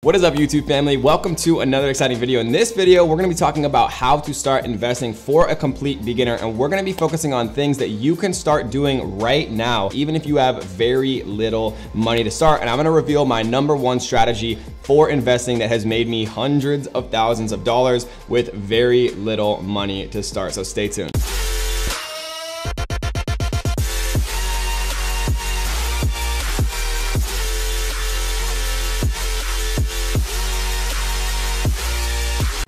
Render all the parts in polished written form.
What is up, YouTube family? Welcome to another exciting video. In this video, we're going to be talking about how to start investing for a complete beginner, and we're going to be focusing on things that you can start doing right now, even if you have very little money to start. And I'm going to reveal my #1 strategy for investing that has made me hundreds of thousands of dollars with very little money to start. So stay tuned.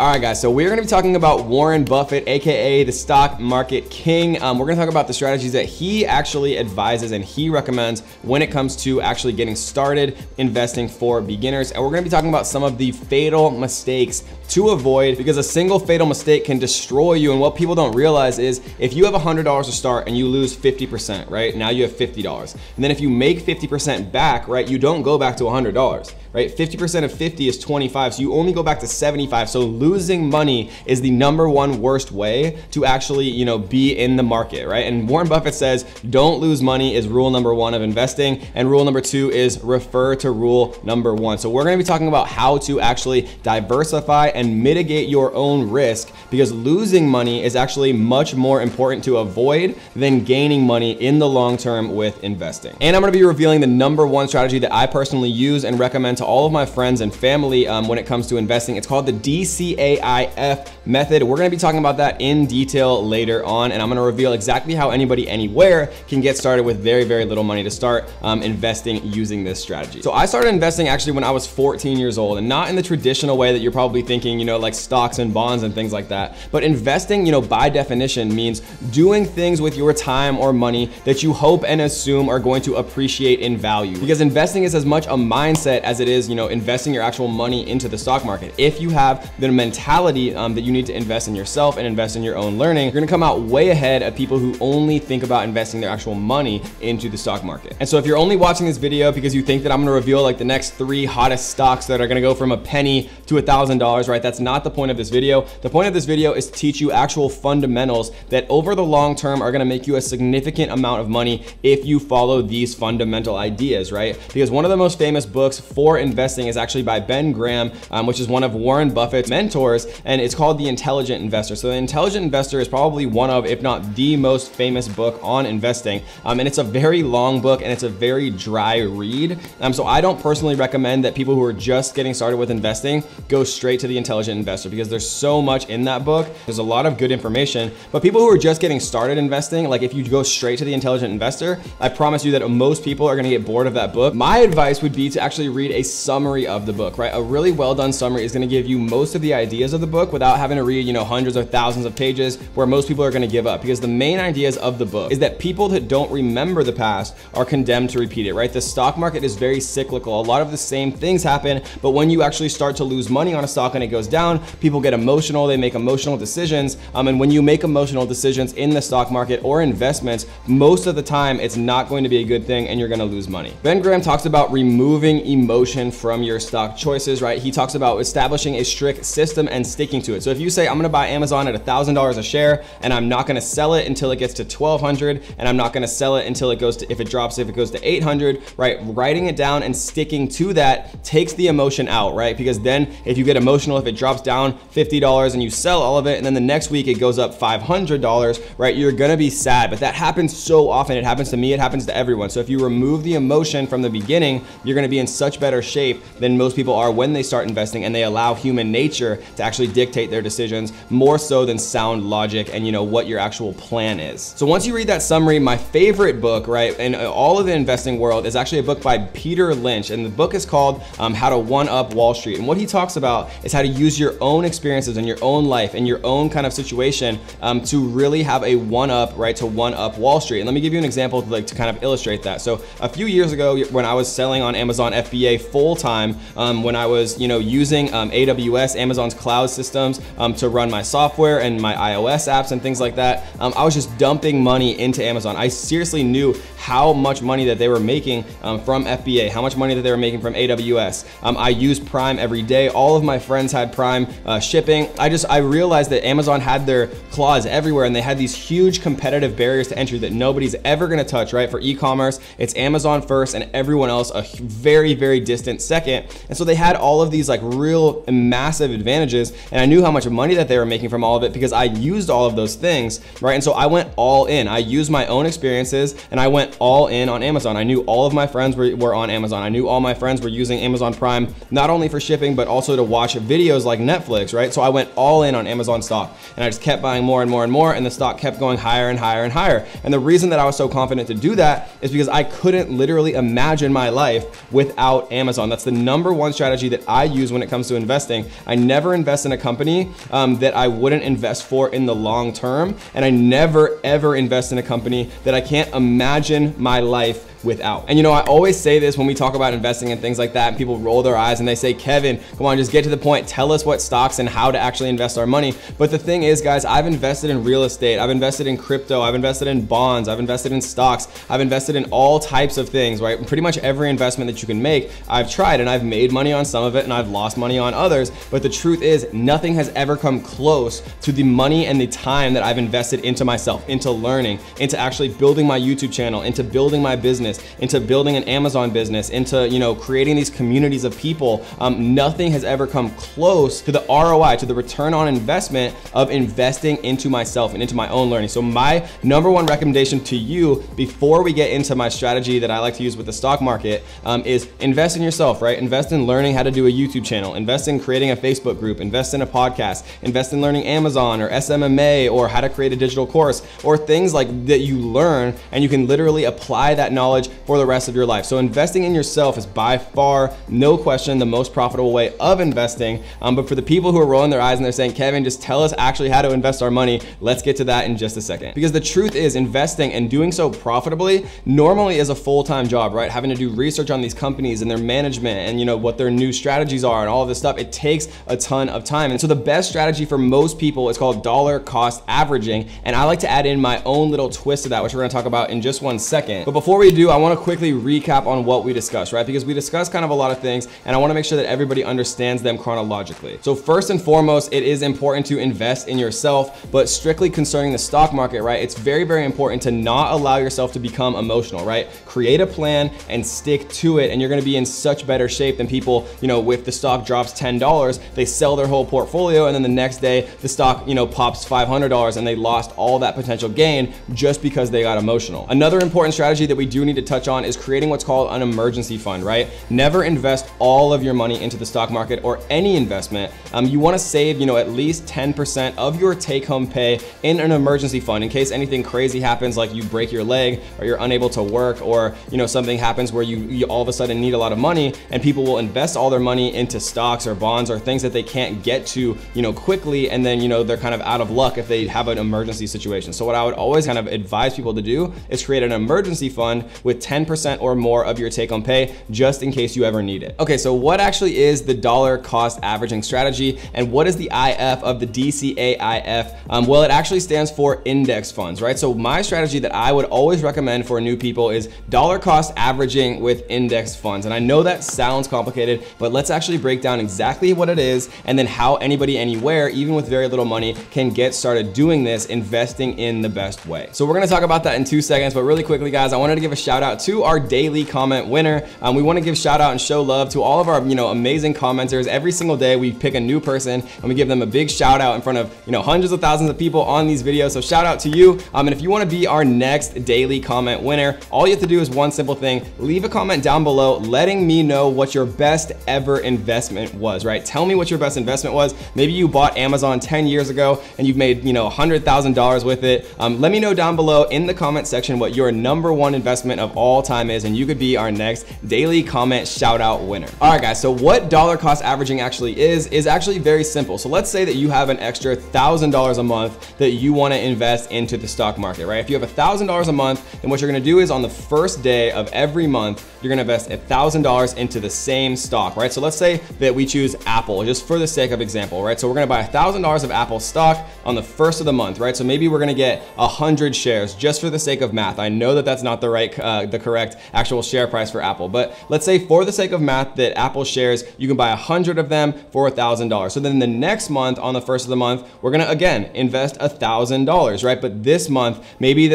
All right, guys, so we're gonna be talking about Warren Buffett, AKA the stock market king. We're gonna talk about the strategies that he actually advises and he recommends when it comes to actually getting started investing for beginners. And we're gonna be talking about some of the fatal mistakes to avoid, because a single fatal mistake can destroy you. And what people don't realize is if you have $100 to start and you lose 50%, right? Now you have $50. And then if you make 50% back, right, you don't go back to $100. Right? 50% of 50 is 25, so you only go back to 75. So losing money is the #1 worst way to actually, be in the market, right? And Warren Buffett says, don't lose money is rule #1 of investing. And rule #2 is refer to rule #1. So we're gonna be talking about how to actually diversify and mitigate your own risk, because losing money is actually much more important to avoid than gaining money in the long term with investing. And I'm gonna be revealing the #1 strategy that I personally use and recommend to all of my friends and family when it comes to investing. It's called the DCAIF method. We're gonna be talking about that in detail later on, and I'm gonna reveal exactly how anybody anywhere can get started with very, very little money to start investing using this strategy. So I started investing actually when I was 14 years old, and not in the traditional way that you're probably thinking, like stocks and bonds and things like that. But investing, by definition means doing things with your time or money that you hope and assume are going to appreciate in value. Because investing is as much a mindset as it is, investing your actual money into the stock market. If you have the mentality that you need to invest in yourself and invest in your own learning, you're gonna come out way ahead of people who only think about investing their actual money into the stock market. And so if you're only watching this video because you think that I'm gonna reveal like the next 3 hottest stocks that are gonna go from a penny to $1,000, right? That's not the point of this video. The point of this video is to teach you actual fundamentals that over the long term are gonna make you a significant amount of money if you follow these fundamental ideas, right? Because one of the most famous books for investing is actually by Ben Graham, which is one of Warren Buffett's mentors, and it's called The Intelligent Investor. So The Intelligent Investor is probably one of, if not the most famous book on investing, and it's a very long book and it's a very dry read. So I don't personally recommend that people who are just getting started with investing go straight to The Intelligent Investor, because there's so much in that book. There's a lot of good information, but people who are just getting started investing, like if you go straight to The Intelligent Investor, I promise you that most people are gonna get bored of that book. My advice would be to actually read a summary of the book, right? A really well done summary is gonna give you most of the ideas of the book without having to read, hundreds or thousands of pages where most people are gonna give up. Because the main ideas of the book is that people that don't remember the past are condemned to repeat it, right? The stock market is very cyclical. A lot of the same things happen, but when you actually start to lose money on a stock and it goes down, people get emotional, they make emotional decisions. And when you make emotional decisions in the stock market or investments, most of the time it's not going to be a good thing and you're gonna lose money. Ben Graham talks about removing emotion from your stock choices, right? He talks about establishing a strict system and sticking to it. So if you say, I'm gonna buy Amazon at $1,000 a share and I'm not gonna sell it until it gets to 1,200, and I'm not gonna sell it until it goes to, if it goes to 800, right? Writing it down and sticking to that takes the emotion out, right? Because then if you get emotional, if it drops down $50 and you sell all of it, and then the next week it goes up $500, right? You're gonna be sad, but that happens so often. It happens to me, it happens to everyone. So if you remove the emotion from the beginning, you're gonna be in such better shape than most people are when they start investing, and they allow human nature to actually dictate their decisions more so than sound logic and what your actual plan is. So once you read that summary, my favorite book, right, in all of the investing world is actually a book by Peter Lynch, and the book is called How to One-Up Wall Street. And what he talks about is how to use your own experiences in your own life and your own kind of situation to really have a one-up, right, to one-up Wall Street. And let me give you an example to kind of illustrate that. So a few years ago, when I was selling on Amazon FBA full-time, when I was using AWS, Amazon's cloud systems to run my software and my iOS apps and things like that. I was just dumping money into Amazon. I seriously knew how much money that they were making from FBA, how much money that they were making from AWS. I used Prime every day. All of my friends had Prime shipping. I realized that Amazon had their claws everywhere, and they had these huge competitive barriers to entry that nobody's ever gonna touch, right? For e-commerce, it's Amazon first and everyone else a very, very distant second. And so they had all of these like real massive advantages, and I knew how much money that they were making from all of it because I used all of those things, right? And so I went all in. I used my own experiences and I went all in on Amazon. I knew all of my friends were on Amazon. I knew all my friends were using Amazon Prime, not only for shipping, but also to watch videos like Netflix, right? So I went all in on Amazon stock, and I just kept buying more and more and more, and the stock kept going higher and higher and higher. And the reason that I was so confident to do that is because I couldn't literally imagine my life without Amazon. That's the #1 strategy that I use when it comes to investing. I never invest in a company that I wouldn't invest for in the long term, and I never ever invest in a company that I can't imagine my life without. And you know, I always say this when we talk about investing and things like that, and people roll their eyes and they say, Kevin, come on, just get to the point. Tell us what stocks and how to actually invest our money. But the thing is, guys, I've invested in real estate. I've invested in crypto. I've invested in bonds. I've invested in stocks. I've invested in all types of things, right? Pretty much every investment that you can make, I've tried, and I've made money on some of it and I've lost money on others. But the truth is, nothing has ever come close to the money and the time that I've invested into myself, into learning, into actually building my YouTube channel, into building my business, into building an Amazon business, into, you know, creating these communities of people. Nothing has ever come close to the ROI, to the return on investment of investing into myself and into my own learning. So my #1 recommendation to you before we get into my strategy that I like to use with the stock market is invest in yourself, right? Invest in learning how to do a YouTube channel, invest in creating a Facebook group, invest in a podcast, invest in learning Amazon or SMMA or how to create a digital course, or things like that you learn and you can literally apply that knowledge for the rest of your life. So investing in yourself is by far, no question, the most profitable way of investing. But for the people who are rolling their eyes and they're saying, Kevin, just tell us actually how to invest our money, let's get to that in just a second. Because the truth is, investing and doing so profitably normally is a full-time job, right? Having to do research on these companies and their management and, you know, what their new strategies are and all of this stuff, it takes a ton of time. And so the best strategy for most people is called dollar cost averaging. And I like to add in my own little twist to that, which we're gonna talk about in just one second. But before we do, I wanna quickly recap on what we discussed, right? Because we discussed kind of a lot of things, and I wanna make sure that everybody understands them chronologically. So first and foremost, it is important to invest in yourself, but strictly concerning the stock market, right? It's very, very important to not allow yourself to become emotional, right? Create a plan and stick to it, and you're gonna be in such better shape than people, you know, if the stock drops $10, they sell their whole portfolio, and then the next day the stock, you know, pops $500 and they lost all that potential gain just because they got emotional. Another important strategy that we do need to touch on is creating what's called an emergency fund, right? Never invest all of your money into the stock market or any investment. You wanna save, you know, at least 10% of your take-home pay in an emergency fund in case anything crazy happens, like you break your leg or you're unable to work, or, you know, something happens where you all of a sudden need a lot of money, and people will invest all their money into stocks or bonds or things that they can't get to, you know, quickly, and then, you know, they're kind of out of luck if they have an emergency situation. So what I would always kind of advise people to do is create an emergency fund with 10% or more of your take-home pay, just in case you ever need it. Okay, so what actually is the dollar cost averaging strategy, and what is the IF of the DCAIF? Well, it actually stands for index funds, right? So my strategy that I would always recommend for new people is dollar cost averaging with index funds. And I know that sounds complicated, but let's actually break down exactly what it is and then how anybody anywhere, even with very little money, can get started doing this, investing in the best way. So we're gonna talk about that in 2 seconds, but really quickly, guys, I wanted to give a shout out to our daily comment winner. We want to give shout out and show love to all of our, you know, amazing commenters. Every single day we pick a new person and we give them a big shout out in front of, you know, hundreds of thousands of people on these videos. So shout out to you. And if you want to be our next daily comment winner, all you have to do is one simple thing: leave a comment down below letting me know what your best ever investment was, right? Tell me what your best investment was. Maybe you bought Amazon 10 years ago and you've made, you know, $100,000 with it. Let me know down below in the comment section what your #1 investment of of all time is, and you could be our next daily comment shout out winner. All right, guys, so what dollar cost averaging actually is actually very simple. So let's say that you have an extra $1,000 a month that you want to invest into the stock market, right? If you have $1,000 a month, then what you're going to do is on the first day of every month, you're going to invest $1,000 into the same stock, right? So let's say that we choose Apple, just for the sake of example, right? So we're going to buy $1,000 of Apple stock on the first of the month, right? So maybe we're going to get 100 shares just for the sake of math. I know that that's not the correct actual share price for Apple, but let's say for the sake of math that Apple shares, you can buy 100 of them for $1,000. So then the next month, on the first of the month, we're going to again invest $1,000, right? But this month, maybe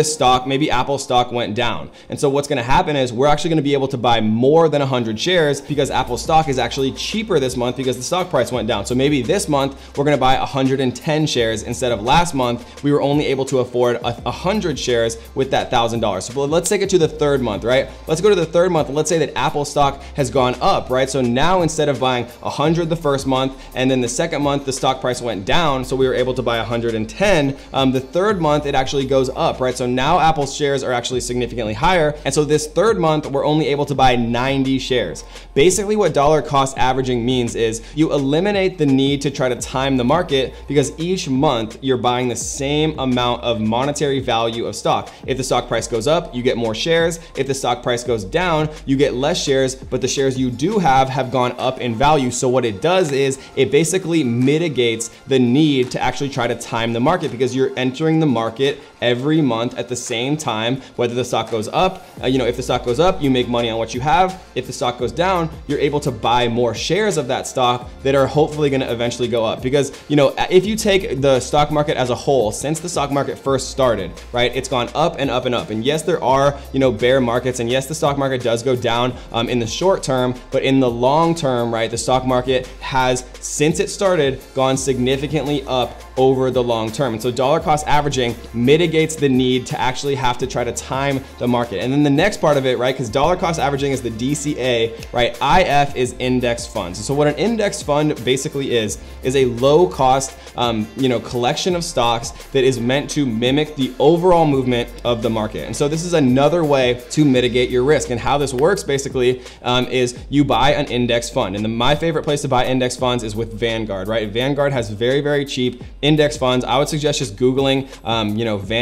Apple stock went down. And so what's going to happen is we're actually going to be able to buy more than 100 shares because Apple stock is actually cheaper this month because the stock price went down. So maybe this month we're going to buy 110 shares instead of last month we were only able to afford 100 shares with that $1,000. So let's take it to the third month, right? Let's go to the third month and let's say that Apple stock has gone up, right? So now instead of buying 100 the first month and then the second month the stock price went down, so we were able to buy 110, the third month it actually goes up, right? So now Apple's shares are actually significantly higher, and so this third month we're only able to buy 90 shares. Basically what dollar cost averaging means is you eliminate the need to try to time the market because each month you're buying the same amount of monetary value of stock. If the stock price goes up, you get more shares. If the stock price goes down, you get less shares, but the shares you do have gone up in value. So what it does is it basically mitigates the need to actually try to time the market because you're entering the market every month at the same time, whether the stock goes up, if the stock goes up, you make money on what you have. If the stock goes down, you're able to buy more shares of that stock that are hopefully going to eventually go up. Because, if you take the stock market as a whole, since the stock market first started, right, it's gone up and up and up. And yes, there are, bear markets, and yes, the stock market does go down in the short term, but in the long term, right, the stock market has, since it started, gone significantly up over the long term. And so dollar cost averaging mitigates the need to actually have to try to time the market. And then the next part of it, right, because dollar cost averaging is the DCA, right, IF is index funds. And so what an index fund basically is a low cost, collection of stocks that is meant to mimic the overall movement of the market. And so this is another way to mitigate your risk. And how this works basically is you buy an index fund. And my favorite place to buy index funds is with Vanguard, right? Vanguard has very, very cheap index funds. I would suggest just Googling,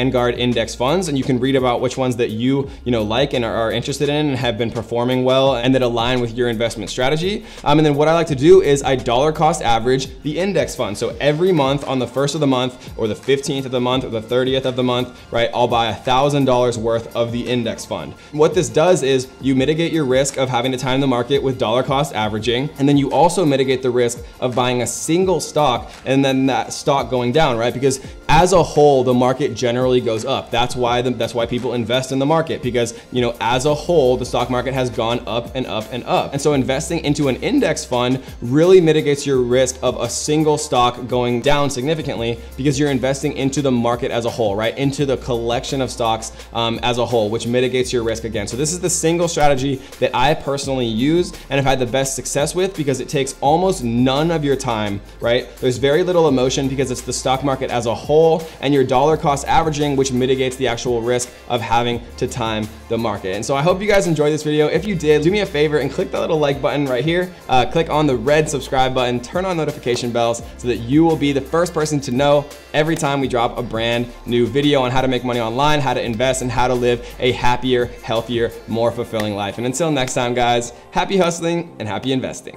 Vanguard index funds, and you can read about which ones that you like and are interested in and have been performing well and that align with your investment strategy. And then what I like to do is I dollar cost average the index fund. So every month on the first of the month or the 15th of the month or the 30th of the month, right, I'll buy $1,000 worth of the index fund. What this does is you mitigate your risk of having to time the market with dollar cost averaging, and then you also mitigate the risk of buying a single stock and then that stock going down, right? Because as a whole, the market generally goes up. That's why people invest in the market, because as a whole, the stock market has gone up and up and up. And so investing into an index fund really mitigates your risk of a single stock going down significantly because you're investing into the market as a whole, right? Into the collection of stocks as a whole, which mitigates your risk again. So this is the single strategy that I personally use and have had the best success with because it takes almost none of your time, right? There's very little emotion because it's the stock market as a whole and your dollar cost averaging, which mitigates the actual risk of having to time the market. And so I hope you guys enjoyed this video. If you did, do me a favor and click that little like button right here. Click on the red subscribe button, turn on notification bells so that you will be the first person to know every time we drop a brand new video on how to make money online, how to invest, and how to live a happier, healthier, more fulfilling life. And until next time, guys, happy hustling and happy investing.